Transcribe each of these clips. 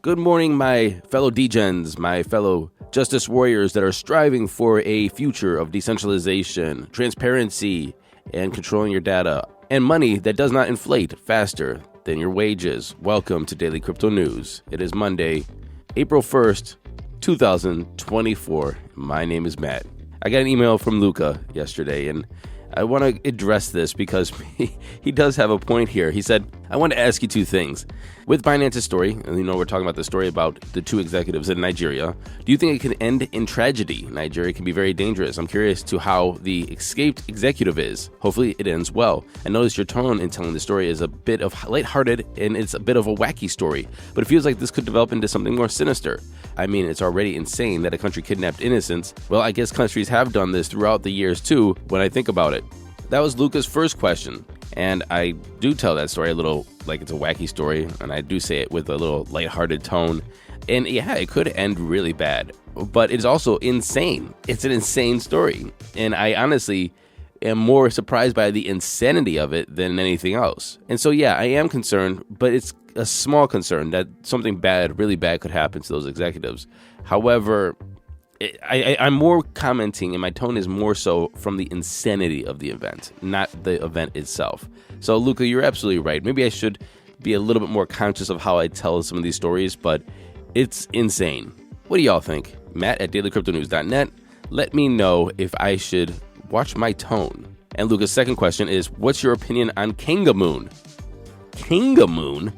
Good morning, my fellow degens, my fellow justice warriors that are striving for a future of decentralization, transparency, and controlling your data, and money that does not inflate faster than your wages. Welcome to Daily Crypto News. It is Monday, April 1st, 2024. My name is Matt. I got an email from Luca yesterday, and I want to address this because he does have a point here. He said, I want to ask you two things. With Binance's story, and we're talking about the story about the two executives in Nigeria, do you think it can end in tragedy? Nigeria can be very dangerous. I'm curious to how the escaped executive is. Hopefully it ends well. I notice your tone in telling the story is a bit of lighthearted and it's a bit of a wacky story, but it feels like this could develop into something more sinister. I mean, it's already insane that a country kidnapped innocents. Well, I guess countries have done this throughout the years too, when I think about it. That was Luca's first question, and I do tell that story a little like it's a wacky story, and I do say it with a little lighthearted tone. And yeah, it could end really bad, but it's also insane. It's an insane story, and I honestly am more surprised by the insanity of it than anything else. And so yeah, I am concerned, but it's a small concern that something bad, really bad could happen to those executives. However, I'm more commenting, and my tone is more so from the insanity of the event, not the event itself. So, Luca, you're absolutely right. Maybe I should be a little bit more conscious of how I tell some of these stories, but it's insane. What do y'all think? Matt at dailycryptonews.net. Let me know if I should watch my tone. And Luca's second question is, what's your opinion on Kangamoon? Kangamoon?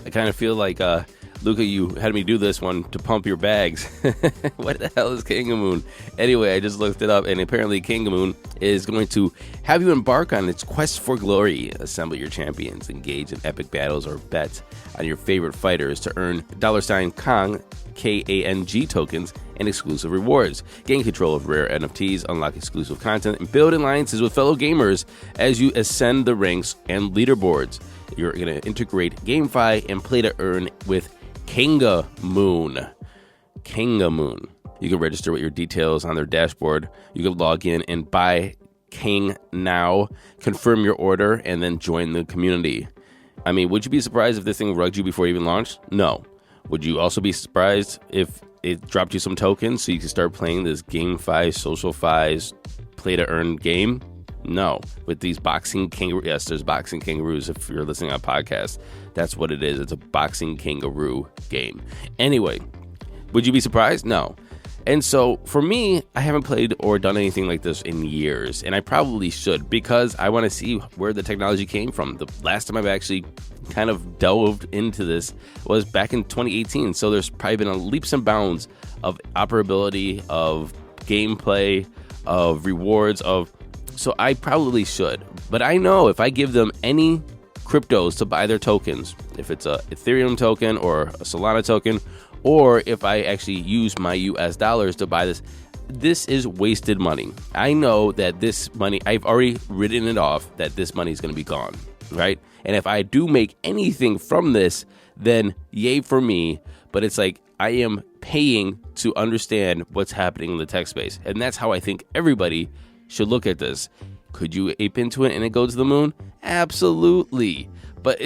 I kind of feel like, Luca, you had me do this one to pump your bags. What the hell is Kangamoon? Anyway, I just looked it up, and apparently Kangamoon is going to have you embark on its quest for glory. Assemble your champions, engage in epic battles, or bet on your favorite fighters to earn $Kang, K-A-N-G tokens, and exclusive rewards. Gain control of rare NFTs, unlock exclusive content, and build alliances with fellow gamers as you ascend the ranks and leaderboards. You're going to integrate GameFi and play to earn with Kangamoon. Kangamoon. You can register with your details on their dashboard. You can log in and buy Kang now, confirm your order, and then join the community. I mean, would you be surprised if this thing rugged you before it even launched? No. Would you also be surprised if it dropped you some tokens so you can start playing this GameFi, SocialFi's play-to-earn game? No. With these boxing kangaroos, yes, there's boxing kangaroos if you're listening on podcasts. That's what it is. It's a boxing kangaroo game. Anyway, would you be surprised? No. And so for me, I haven't played or done anything like this in years, and I probably should because I want to see where the technology came from. The last time I've actually kind of delved into this was back in 2018, so there's probably been a leaps and bounds of operability, of gameplay, of rewards, so I probably should. But I know if I give them any cryptos to buy their tokens, if it's a Ethereum token or a Solana token, or if I actually use my US dollars to buy this is wasted money. I know that this money, I've already written it off that this money is going to be gone, right? And if I do make anything from this, then yay for me. But it's like I am paying to understand what's happening in the tech space. And that's how I think everybody should look at this. Could you ape into it and it go to the moon? Absolutely. But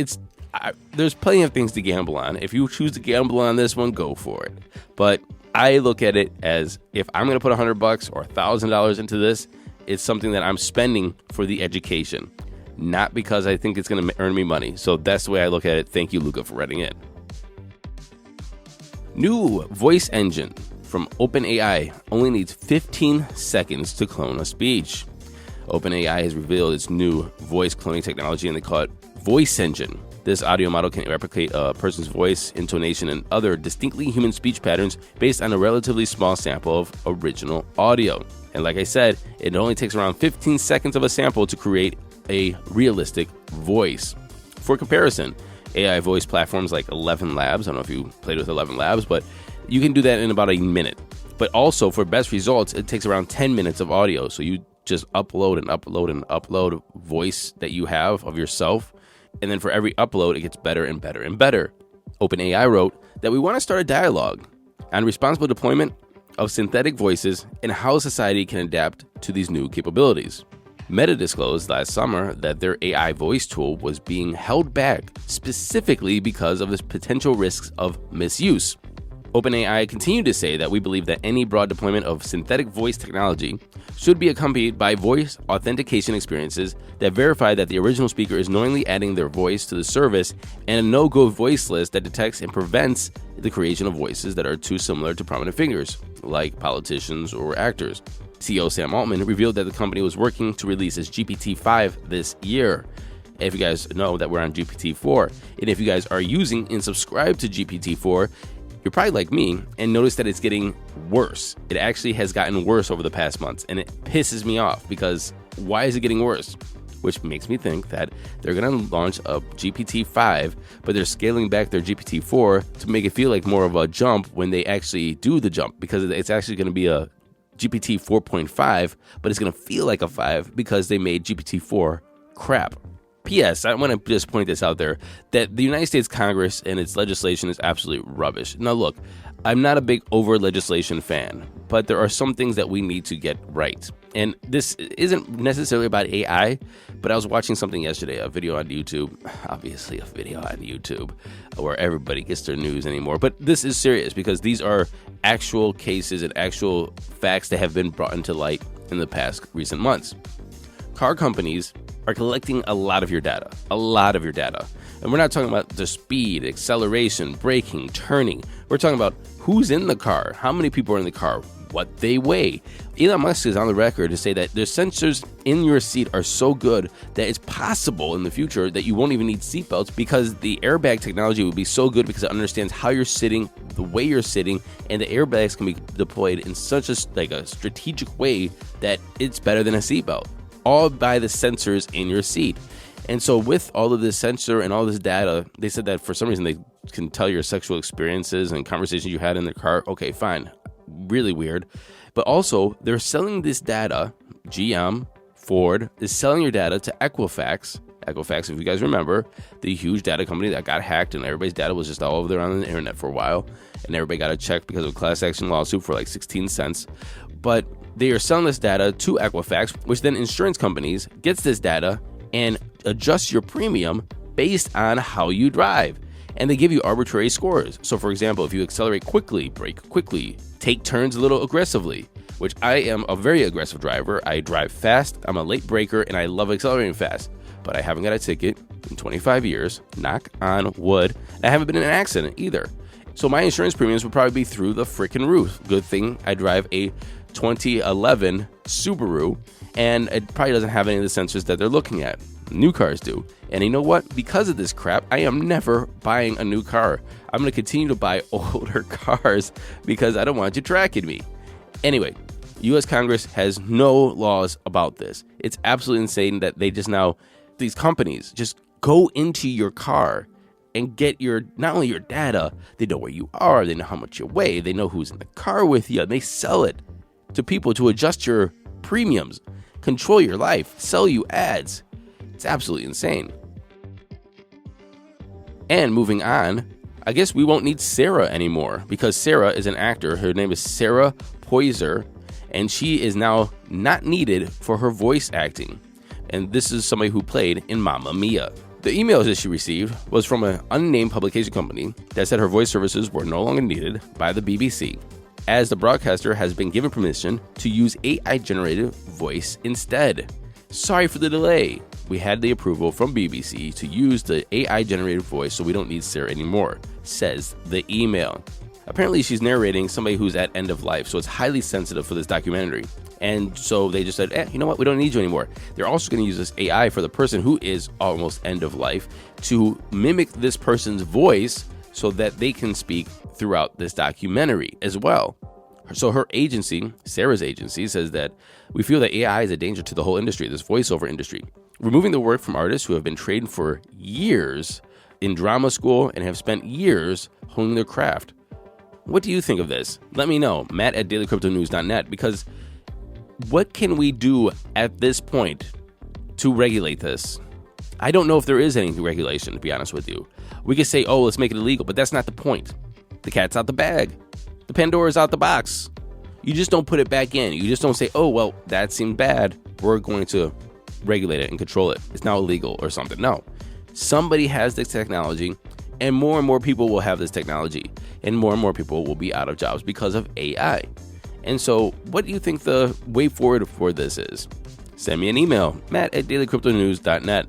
there's plenty of things to gamble on. If you choose to gamble on this one, go for it. But I look at it as if I'm going to put $100 or $1,000 into this, it's something that I'm spending for the education, not because I think it's going to earn me money. So that's the way I look at it. Thank you, Luca, for writing it. New voice engine from OpenAI only needs 15 seconds to clone a speech. OpenAI has revealed its new voice cloning technology, and they call it Voice Engine. This audio model can replicate a person's voice, intonation, and other distinctly human speech patterns based on a relatively small sample of original audio. And like I said, it only takes around 15 seconds of a sample to create a realistic voice. For comparison, AI voice platforms like 11 Labs, I don't know if you played with 11 Labs, but you can do that in about a minute. But also, for best results, it takes around 10 minutes of audio. So you just upload and upload and upload voice that you have of yourself. And then for every upload, it gets better and better and better. OpenAI wrote that we want to start a dialogue on responsible deployment of synthetic voices and how society can adapt to these new capabilities. Meta disclosed last summer that their AI voice tool was being held back specifically because of its potential risks of misuse. OpenAI continued to say that we believe that any broad deployment of synthetic voice technology should be accompanied by voice authentication experiences that verify that the original speaker is knowingly adding their voice to the service, and a no-go voice list that detects and prevents the creation of voices that are too similar to prominent figures, like politicians or actors. CEO Sam Altman revealed that the company was working to release its GPT-5 this year. If you guys know that we're on GPT-4, and if you guys are using and subscribe to GPT-4, you're probably like me and notice that it's getting worse. It actually has gotten worse over the past months, and it pisses me off because why is it getting worse? Which makes me think that they're going to launch a GPT-5, but they're scaling back their GPT-4 to make it feel like more of a jump when they actually do the jump, because it's actually going to be a GPT 4.5, but it's going to feel like a 5 because they made GPT-4 crap. P.S. I want to just point this out there, that the United States Congress and its legislation is absolutely rubbish. Now look, I'm not a big over-legislation fan, but there are some things that we need to get right. And this isn't necessarily about AI, but I was watching something yesterday, a video on YouTube, obviously a video on YouTube, where everybody gets their news anymore. But this is serious because these are actual cases and actual facts that have been brought into light in the past recent months. Car companies are collecting a lot of your data. And we're not talking about the speed, acceleration, braking, turning. We're talking about who's in the car, how many people are in the car, what they weigh. Elon Musk is on the record to say that the sensors in your seat are so good that it's possible in the future that you won't even need seatbelts, because the airbag technology will be so good because it understands how you're sitting, the way you're sitting, and the airbags can be deployed in such a strategic way that it's better than a seatbelt, all by the sensors in your seat. And so with all of this sensor and all this data, they said that for some reason they can tell your sexual experiences and conversations you had in the car. Okay, fine. Really weird. But also, they're selling this data. GM, Ford is selling your data to Equifax. Equifax, if you guys remember, the huge data company that got hacked and everybody's data was just all over there on the internet for a while. And everybody got a check because of a class action lawsuit for like 16 cents. But they are selling this data to Equifax, which then insurance companies gets this data and adjusts your premium based on how you drive. And they give you arbitrary scores. So for example, if you accelerate quickly, brake quickly, take turns a little aggressively, which I am a very aggressive driver. I drive fast, I'm a late breaker, and I love accelerating fast. But I haven't got a ticket in 25 years, knock on wood. I haven't been in an accident either. So my insurance premiums would probably be through the freaking roof. Good thing I drive a 2011 Subaru, and it probably doesn't have any of the sensors that they're looking at. New cars do. And you know what? Because of this crap, I am never buying a new car. I'm going to continue to buy older cars because I don't want you tracking me. Anyway, U.S. Congress has no laws about this. It's absolutely insane that they just now, these companies just go into your car and get your, not only your data, they know where you are, they know how much you weigh, they know who's in the car with you, and they sell it to people to adjust your premiums, control your life, sell you ads. It's absolutely insane. And moving on, I guess we won't need Sarah anymore, because Sarah is an actor. Her name is Sarah Poyser, and she is now not needed for her voice acting. And this is somebody who played in Mamma Mia. The emails that she received was from an unnamed publication company that said her voice services were no longer needed by the BBC, as the broadcaster has been given permission to use AI-generated voice instead. Sorry for the delay. We had the approval from BBC to use the AI-generated voice, so we don't need Sarah anymore, says the email. Apparently, she's narrating somebody who's at end of life, so it's highly sensitive for this documentary. And so they just said, you know what, we don't need you anymore. They're also going to use this AI for the person who is almost end of life to mimic this person's voice so that they can speak throughout this documentary as well. So her agency, Sarah's agency, says that we feel that AI is a danger to the whole industry, this voiceover industry, removing the work from artists who have been trained for years in drama school and have spent years honing their craft. What do you think of this? Let me know, matt@dailycryptonews.net, because what can we do at this point to regulate this? I don't know if there is any regulation, to be honest with you. We could say, let's make it illegal, but that's not the point. The cat's out the bag. The Pandora's out the box. You just don't put it back in. You just don't say, that seemed bad. We're going to regulate it and control it. It's now illegal or something. No. Somebody has this technology, and more people will have this technology, and more people will be out of jobs because of AI. And so what do you think the way forward for this is? Send me an email, matt@dailycryptonews.net.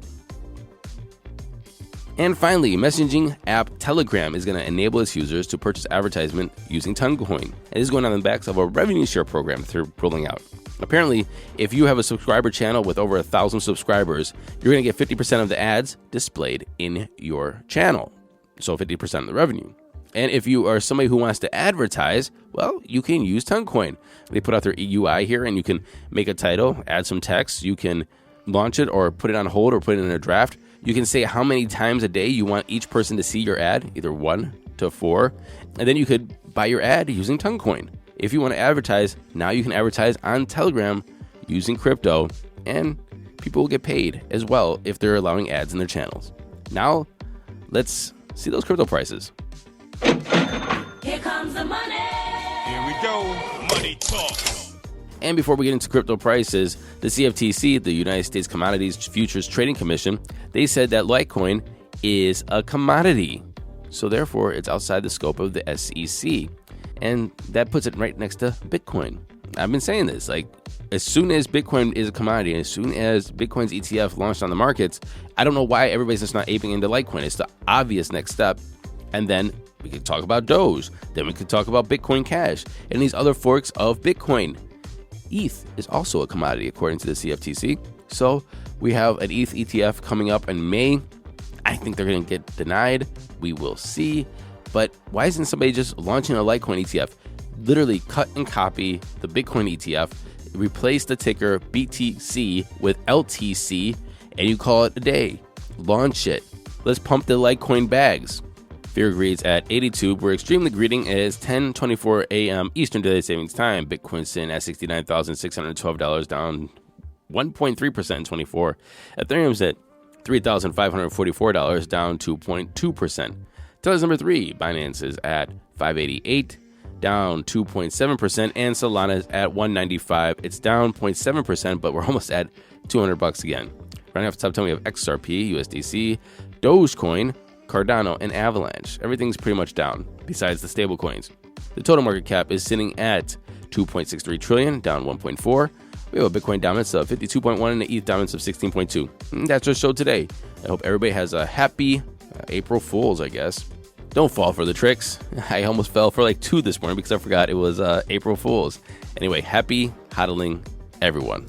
And finally, messaging app Telegram is going to enable its users to purchase advertisement using TONcoin. And this is going on the backs of a revenue share program that they're rolling out. Apparently, if you have a subscriber channel with over 1,000 subscribers, you're going to get 50% of the ads displayed in your channel. So 50% of the revenue. And if you are somebody who wants to advertise, well, you can use TONcoin. They put out their UI here, and you can make a title, add some text. You can launch it or put it on hold or put it in a draft. You can say how many times a day you want each person to see your ad, either 1 to 4. And then you could buy your ad using TONcoin. If you want to advertise, now you can advertise on Telegram using crypto, and people will get paid as well if they're allowing ads in their channels. Now, let's see those crypto prices. Here comes the money. Here we go. Money talk. And before we get into crypto prices, the CFTC, the United States Commodities Futures Trading Commission, they said that Litecoin is a commodity. So therefore, it's outside the scope of the SEC. And that puts it right next to Bitcoin. I've been saying this, like, as soon as Bitcoin is a commodity, as soon as Bitcoin's ETF launched on the markets, I don't know why everybody's just not aping into Litecoin. It's the obvious next step. And then we could talk about Doge. Then we could talk about Bitcoin Cash and these other forks of Bitcoin. ETH is also a commodity according to the CFTC. So we have an ETH ETF coming up in May. I think they're going to get denied. We will see. But why isn't somebody just launching a Litecoin ETF? Literally cut and copy the Bitcoin ETF, replace the ticker BTC with LTC, and you call it a day. Launch it. Let's pump the Litecoin bags. Fear greeds at 82. We're extremely greeting. It is 10:24 a.m. Eastern Daylight Savings Time. Bitcoin sitting at $69,612, down 1.3% in 24. Ethereum's at $3,544, down 2.2%. Tellers number 3, Binance is at 588, down 2.7%, and Solana is at 195. It's down 0.7%, but we're almost at $200 again. Running off the top 10, we have XRP, USDC, Dogecoin, Cardano, and Avalanche. Everything's pretty much down, besides the stable coins. The total market cap is sitting at $2.63 trillion, down 1.4. We have a Bitcoin dominance of 52.1 and an ETH dominance of 16.2. And that's our show today. I hope everybody has a happy April Fools, I guess. Don't fall for the tricks. I almost fell for like 2 this morning because I forgot it was April Fools. Anyway, happy hodling, everyone.